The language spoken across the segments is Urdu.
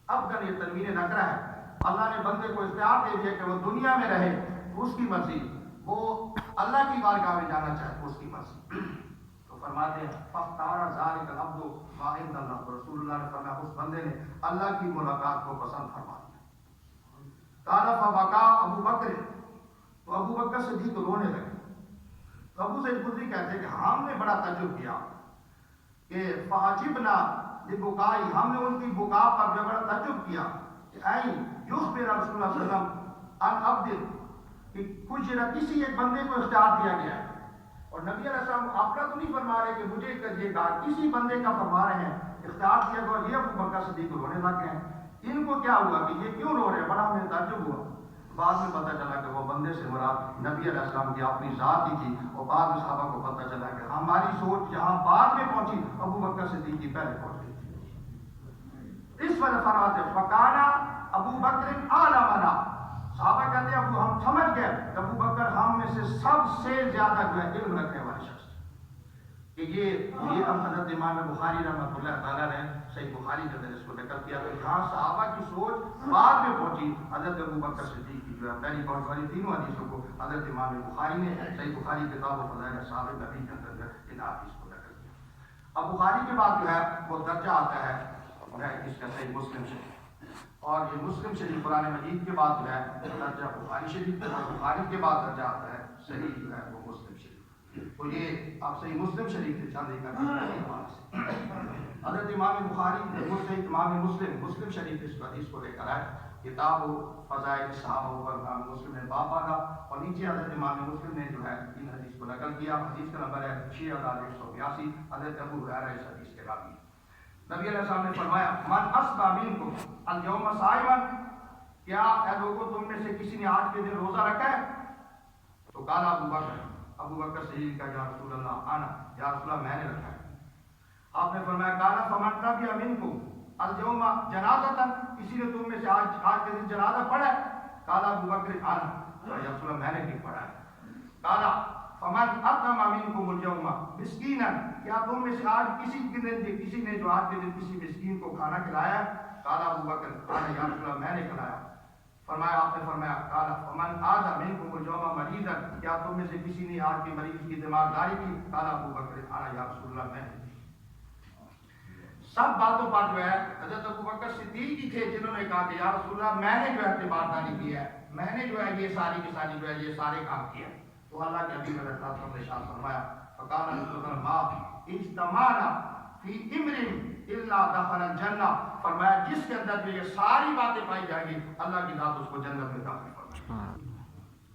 افضل یہ تنوین نکرہ ہے. اللہ نے بندے کو اختیار دے دیا کہ وہ دنیا میں رہے تو اس کی مرضی، وہ اللہ کی بارگاہ میں جانا چاہے تو اس کی مرضی. تو فرماتے ہیں فاختار ذلک العبد ما عند اللہ، رسول اللہ نے فرمایا اس بندے نے اللہ کی ملاقات کو پسند فرما لیا. قال فبکا ابو بکر، تو ابو بکر صدیق رونے لگے. تو ابو سعید خدری کہتے ہیں کہ ہم نے بڑا تعجب کیا کہ فعجبنا لبکائی، ہم نے ان کی بکا پر جو بڑا تعجب کیا کہ اے یخبر رسول اللہ صلی اللہ علیہ وسلم ان عبد، کہ کچھ کسی ایک بندے کو اختیار دیا گیا ہے. اور نبی علیہ السلام اپنا تو نہیں فرما رہے کہ مجھے کریے گا، کسی بندے کا فرما رہے ہیں اختیار دیا گیا. یہ ابو بکر صدیق رونے لگ گئے ہیں. ان کو کیا ہوا کہ یہ کیوں رو رہے ہیں؟ بڑا ہمیں تعجب ہوا. بعد میں پتہ چلا کہ وہ بندے سے مراد نبی علیہ السلام کی اپنی ذات ہی تھی. اور بعد میں صحابہ کو پتہ چلا کہ ہماری سوچ جہاں بعد میں پہنچی ابو بکر صدیق کی پہلے پہنچ گئی تھی. اس وجہ فرماتے فکانا ابو بکر اعلمنا، صحابہ کہتے ہیں ابو ہم سمجھ گئے کہ ابو بکر ہم میں سے سب سے زیادہ جو ہے علم رکھنے والے شخص کہ یہ حضرت امام بخاری رحمۃ اللہ تعالیٰ نے صحیح بخاری کے اندر اس کو نقل کیا. تو جہاں صحابہ کی سوچ بعد میں پہنچی حضرت ابو بکر صدیق کی جو ہے پہلی پہنچ والی تینوں حدیثوں کو حضرت امام بخاری نے صحیح بخاری کتاب و فضائل اصحاب نبی کے اندر ان حدیث کو نقل کیا. اب بخاری کے بعد جو ہے وہ درجہ آتا ہے اس کا صحیح مسلم شریف، اور یہ مسلم شریف قرآن مجید کے بعد جو ہے درجہ بخاری شریف، اور بخاری کے بعد درجہ آتا ہے صحیح جو ہے وہ مسلم شریف. تو یہ آپ صحیح مسلم شریف سے چاندی کا حضرت امام بخاری امام مسلم شریف اس حدیث کو لے کر آئے. کتاب و فضائل صحابہ پر امام مسلم نے باب پالا، اور نیچے حضرت امام مسلم نے جو ہے ان حدیث کو نقل کیا. حدیث کا نمبر ہے 6182. حضرت ابو ہریرہ اس حدیث کے راوی. نبی علیہ السلام نے فرمایا من اصبح منکم اليوم صائما، کیا اے لوگوں تم میں سے کسی نے آج کے دن روزہ رکھا ہے؟ تو قال ابو بکر صحیح کا یا رسول اللہ انا، یا رسول اللہ میں نے رکھا ہے. آپ نے فرمایا قال فمن تبع منکم اليوم جنازہ، کسی نے تم میں سے آج کے دن جنازہ پڑھا ہے؟ قال ابو بکر انا، یا رسول اللہ میں نے بھی پڑھا ہے. قال فمن اطعم منکم اليوم مسکینا، کیا تم میں سے آج کسی نے جو آج کے دن کسی مسکین کو کھانا کھلایا ہے؟ قال ابو بکر انا، یا رسول اللہ میں نے کھلایا. فرمایا آپ نے فرمایا قال فمن عاد منکم اليوم مریضا، کیا تم میں سے کسی نے آج کے مریض کی تیمارداری کی؟ قال ابو بکر انا، یا رسول اللہ میں نے. سب باتوں پر جو ہے حضرت ابو بکر صدیق ہی تھے جنہوں نے کہا کہ یا رسول اللہ میں نے جو ہے تیمارداری کی ہے، میں نے جو ہے یہ ساری کی ساری جو ہے یہ سارے کام کیا. تو اللہ کے حبیب علیہ السلام نے ارشاد فرمایا فقال رسول اللہ ما اجتمعنا فی امر الا دخل الجنہ، فرمایا جس کے اندر جو یہ ساری باتیں پائی جائیں گی اللہ کی ذات اس کو جنت میں داخل فرمائے.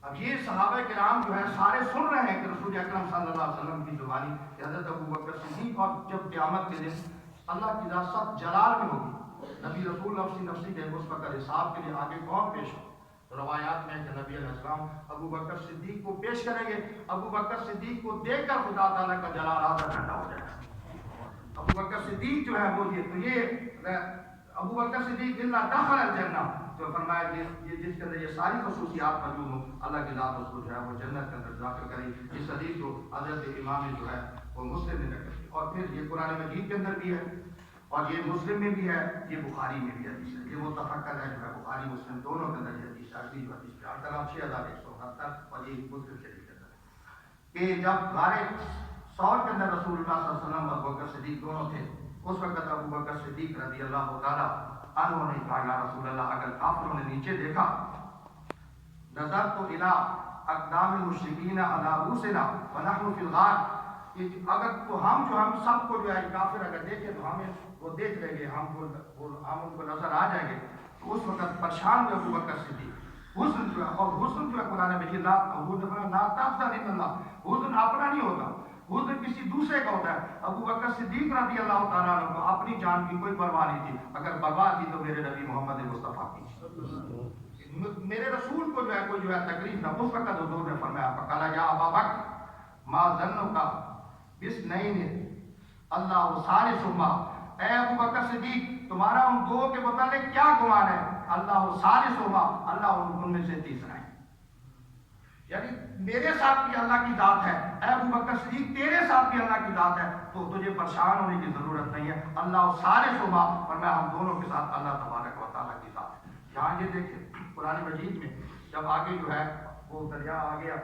اب یہ صحابہ کرام جو ہے سارے سن رہے ہیں کہ رسول اکرم صلی اللہ علیہ وسلم کی زبانی کہ حضرت ابو بکر صدیق، اور جب قیامت کے دن اللہ کی ذات سب جلال میں ہوگی، نبی رسول نفسی کے اس وقت حساب کے لیے آگے کون پیش ہو؟ روایات میں کہ نبی علیہ السلام ابو بکر صدیق کو پیش کریں گے. ابو بکر صدیق کو دیکھ کر خدا تعالیٰ کا جلال آدھا ٹھنڈا ہو جائے گا. ابو بکر صدیق جو ہے وہ یہ ابو بکر صدیق اللہ دخل الجنہ، تو فرمایا یہ جس کے اندر یہ ساری خصوصیات موجود ہوں اللہ کی ذات اس کو جو ہے وہ جنت کے اندر داخل کرے. اس حدیث کو حضرت امام جو ہے وہ مسلم نے نقل کی، اور پھر یہ قرآن مجید کے اندر بھی ہے، اور یہ مسلم میں بھی ہے، یہ بخاری میں بھی حدیث ہے. یہ متفقہ ہے جو ہے بخاری مسلم دونوں کے اندر یہ حدیث اگلی جو حدیث ہے کلام 6169، اور یہ مسلم شریف کے اندر ہے کہ جب غارِ ثور کے اندر رسول اللہ صلی اللہ علیہ وسلم اور ابو بکر صدیق دونوں تھے، اس وقت ابو بکر صدیق رضی اللہ تعالیٰ عنہ نے کہا یا رسول اللہ اگر کافروں نے نیچے دیکھا نظر تو الی اقدام المشرکین علی رؤوسنا ونحن فی الغار، کہ اگر تو ہم سب کو جو ہے کافر اگر دیکھیں تو ہمیں وہ دیکھ لیں گے، ہم ان کو نظر آ جائیں گے. تو اس وقت پریشان ہوئے ابو بکر صدیق. حسن جو ہے، اور حسن جو ہے قرآن مجید لا تحزن ان اللہ، حسن اپنا نہیں ہوتا، حسن کسی دوسرے کا ہوتا ہے. ابو بکر صدیق رضی اللہ تعالیٰ عنہ کو اپنی جان کی کوئی پرواہ نہیں تھی، اگر پرواہ تھی تو میرے نبی محمد مصطفیٰ کی، میرے رسول کو جو ہے کوئی جو ہے تکلیف نہ. اس وقت حضور نے فرمایا فقال یا ابا بکر ما ظنک باثنین اللہ ثالثہما، اے ابو بکر صدیق تمہارا ان دو کے متعلق کیا گمان ہے؟ اللہ ثالثہما، اللہ ان میں سے تیسرا ہے. یعنی میرے ساتھ بھی اللہ کی ذات ہے، اے ابو بکر صدیق تیرے ساتھ بھی اللہ کی ذات ہے، تو تجھے پریشان ہونے کی ضرورت نہیں ہے، اللہ سارے صبح اور میں ہم دونوں کے ساتھ اللہ تبارک و تعالیٰ کی ذات ہے۔ یہاں یہ دیکھیں قرآن مجید میں جب آگے جو ہے وہ دریا آ گیا،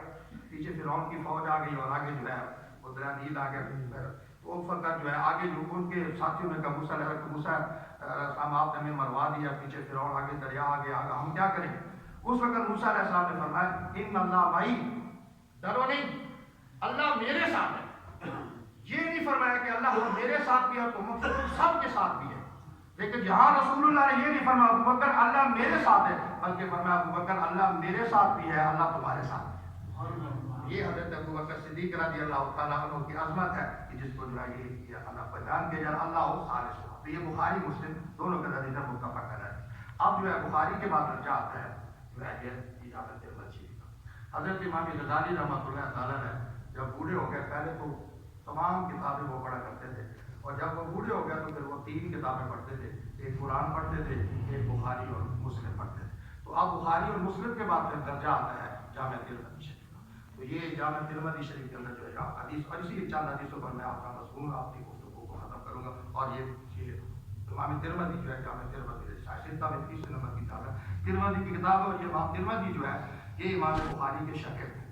پیچھے فرعون کی فوج آ گئی اور آگے جو ہے وہ دریا نیل آ گیا، تو اس وقت جو ہے آگے جو ان کے ساتھیوں نے کہا موسیٰ آپ نے ہمیں مروا دیا، پیچھے فرعون آگے دریا آ گیا، ہم کیا کریں؟ اس وقت موسیٰ علیہ السلام نے فرمایا ان اللہ بھائی ڈرو نہیں، اللہ میرے ساتھ ہے۔ یہ نہیں فرمایا کہ اللہ میرے ساتھ بھی ہے تو سب کے ساتھ بھی ہے، لیکن یہاں رسول اللہ نے یہ نہیں فرمایا ابو بکر اللہ میرے ساتھ ہے، بلکہ فرمایا ابو بکر اللہ میرے ساتھ بھی ہے، اللہ تمہارے ساتھ ہے۔ یہ حضرت ابو بکر صدیق رضی اللہ تعالیٰ عنہ کی عظمت ہے کہ جس کو جو ہے یہ اللہ بیان کیا جائے اللہ خالص ہو۔ تو یہ بخاری مسلم دونوں کے حدیث متفق ہے۔ اب جو ہے بخاری کے بعد درجہ آتا ہے جو ہے یہ اجازت مسجد کا۔ حضرت امام غزالی رحمۃ اللہ تعالیٰ نے جب بوڑھے ہو گئے، پہلے تو تمام کتابیں وہ پڑھا کرتے تھے، اور جب وہ بوڑھے ہو گئے تو پھر وہ 3 کتابیں پڑھتے تھے، ایک قرآن پڑھتے تھے، ایک بخاری اور مسلم پڑھتے تھے۔ تو اب بخاری اور مسلم کے بعد پھر درجہ آتا ہے جامع ترمذی شریف کا۔ تو یہ جامع ترمذی شریف کے اندر جو ہے حدیث اور اسی چند حدیثوں پر میں آپ کا مضمون آپ کی گفتگو کو ختم کروں گا، اور یہ امام ترمذی جو ہے جامع ترمذی ستہ میں 30 نمبر کی کتاب ہے، ترمذی کی کتاب ہے، اور یہ امام ترمذی جو ہے یہ امام بخاری کے شاگرد ہیں،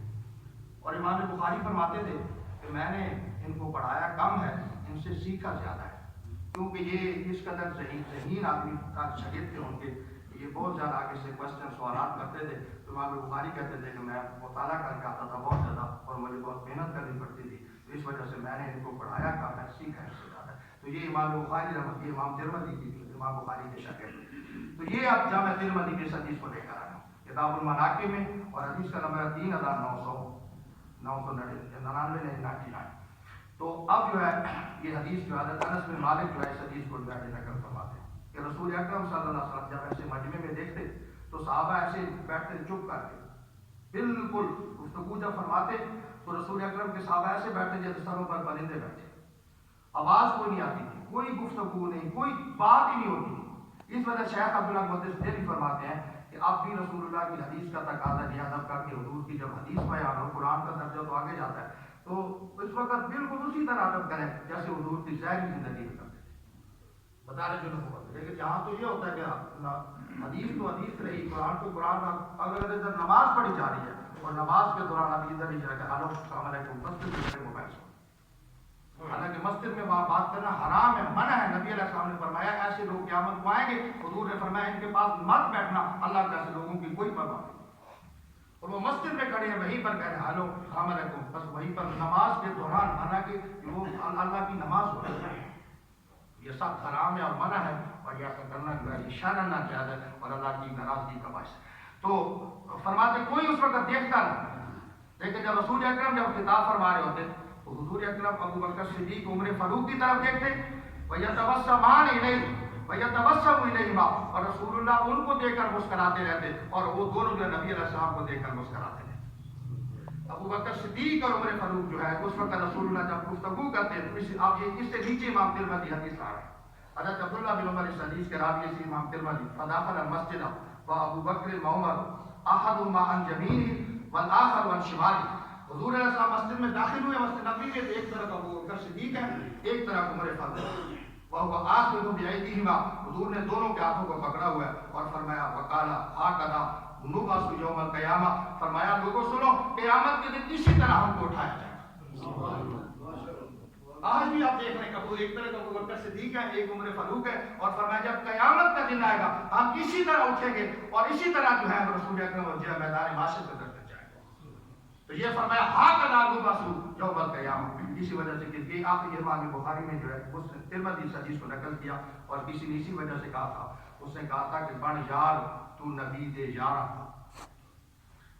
اور امام بخاری فرماتے تھے کہ میں نے ان کو پڑھایا کم ہے، ان سے سیکھا زیادہ ہے، کیونکہ یہ اس قدر ذہین آدمی کا شاگرد تھے ان کے، یہ بہت زیادہ آگے سے کوشچن سوالات کرتے تھے۔ تو امام بخاری کہتے تھے کہ میں مطالعہ کر کے آتا تھا بہت زیادہ، اور مجھے بہت محنت کرنی پڑتی تھی، تو اس وجہ سے میں نے ان کو پڑھایا کم ہے، سیکھا ان سے زیادہ۔ تو یہ امام بخاری رحمۃ اللہ امام ترمذی کی امام بخاری کے شاگرد۔ تو یہ آپ جامع ترمذی کی حدیث کو لے کر آئے کتاب المناقب میں، اور حدیث کا نمبر 3999۔ تو اب جو ہے یہ حدیث جو حضرت انس بن مالک جو ہے اس حدیث کو جو ہے نقل فرماتے ہیں کہ رسول اکرم صلی اللہ علیہ وسلم جب ایسے مجمع میں دیکھتے تو صحابہ ایسے بیٹھتے چپ کر کے، بالکل گفتگو جب فرماتے تو رسول اکرم کے صحابہ ایسے بیٹھتے جیسے سروں پر پرندے بیٹھے، آواز کوئی نہیں آتی تھی، کوئی گفتگو نہیں، کوئی بات ہی نہیں ہوتی تھی۔ اس وجہ شیخ عبداللہ محدث دہلوی فرماتے ہیں کہ اب بھی رسول اللہ کی حدیث کا تقاضا یہ ادب کر کے حضور کی جب حدیث بیان ہو، قرآن کا درجہ تو آگے جاتا ہے، تو اس وقت بالکل اسی طرح ادب کریں جیسے حضور کی ظاہری زندگی میں کرتے تھے، بتا رہے جو نبوت۔ لیکن یہاں تو یہ ہوتا ہے کہ حدیث تو حدیث رہی، قرآن تو قرآن، اگر ادھر نماز پڑھی جا رہی ہے اور نماز کے دوران ابھی ادھر ہی جا کے ہلو السلام علیکم مسجد میں موبائل سے، حالانکہ مسجد میں بات کرنا حرام ہے، منع ہے۔ نبی علیہ السلام نے فرمایا ایسے لوگ قیامت کو آئیں گے، حضور نے فرمایا ان کے پاس مت بیٹھنا، اللہ کے ایسے لوگوں کی کوئی پرواہ نہیں، اور وہ مسجد میں کھڑے ہیں وہیں پر کہہ رہے ہیں ہلو السلام علیکم، بس وہیں پر نماز کے دوران، حالانکہ وہ اللہ کی نماز ہو رہی ہے، یہ سب حرام ہے اور منع ہے، اور یہ کرنا جو ہے اشارہ نہ کیا جائے اور اللہ کی ناراضگی کا باعث ہے۔ تو فرماتے کوئی اس وقت دیکھتا نہیں، لیکن جب رسول اکرم جب خطاب فرما رہے ہوتے تو حضور اکرم ابو بکر صدیق عمر فاروق کی طرف دیکھتے، وَيَتَبَسَّمَانِ إِلَيْهِ وَيَتَبَسَّمُ إِلَيْهِمَا، اور رسول اللہ ان کو دیکھ کر مسکراتے رہتے، اور وہ دونوں جو نبی علیہ السلام کو دیکھ کر مسکراتے رہتے۔ ابو بکر صدیق اور عمر فاروق جو ہے اس وقت رسول اللہ جب گفتگو کرتے تو آپ یہ اس سے نیچے امام ترمذی حدیث آ رہا ہے، حضرت عبداللہ بن عمر اس حدیث کے راوی سے امام ترمذی فداخل المسجد وابو بکر وعمر احدهما عن يمينه والاخر عن شماله، حضور علیہ السلام مسجد میں داخل ہوئے، مسجد نبوی میں، ایک طرف ابو بکر صدیق ہے، ایک طرف عمر فاروق، وهو آخذ بأيديهما، حضور نے دونوں کے ہاتھوں کو پکڑا ہوا ہے اور فرمایا وقال هكذا نبعث يوم القيامة، فرمایا لوگوں سنو قیامت کے دن اسی طرح ہم کو اٹھایا جائے گا۔ آج بھی آپ دیکھ رہے ہیں کہ ایک طرف ابو بکر صدیق ہے، ایک عمر فاروق ہے، اور فرمایا جب قیامت کا دن آئے گا ہم اسی طرح اٹھیں گے اور اسی طرح جو ہے رسول اکرم جو ہے میدان معاشر میں کرتے جائیں گے۔ تو یہ فرمایا ہاکذا نبعث یوم القیامہ، اسی وجہ سے کہ آپ یہ امام بخاری میں جو ہے اس ترمذی اس حدیث کو نقل کیا، اور کسی نے اسی وجہ سے کہا تھا، اس نے کہا تھا کہ بن یار تو نبی دے یارہ،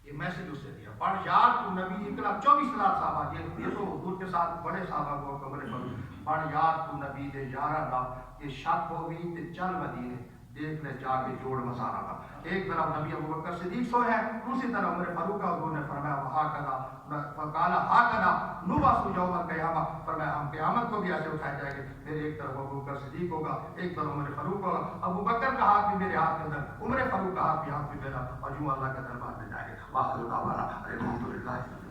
یہ میسج اس سے دیا، بن یار تو نبی، انقلاب 24,000 صحابہ، یہ تو حضور کے ساتھ بڑے صحابہ کو بڑے بن یار تو نبی دے یارہ دا، یہ شک ہو گئی تے چل مدینے دیکھ لے جا کے جوڑ مسارا کا، ایک طرف نبی ابوبکر صدیق سوئے ہیں، دوسری طرف عمر فاروق کا، حضور نے فرمایا وہاکذا فقالا ہاکذا نبعث یوم القیامہ، فرمایا ہم قیامت کو بھی ایسے اٹھائے جائیں گے، میرے ایک طرف ابوبکر صدیق ہوگا، ایک طرف عمر فاروق ہوگا، ابوبکر کا ہاتھ بھی میرے ہاتھ کے اندر، عمر فاروق کا ہاتھ بھی میرا، اور یوں اللہ کے دربار میں جائیں گے۔ واخر دعوانا الحمدللہ۔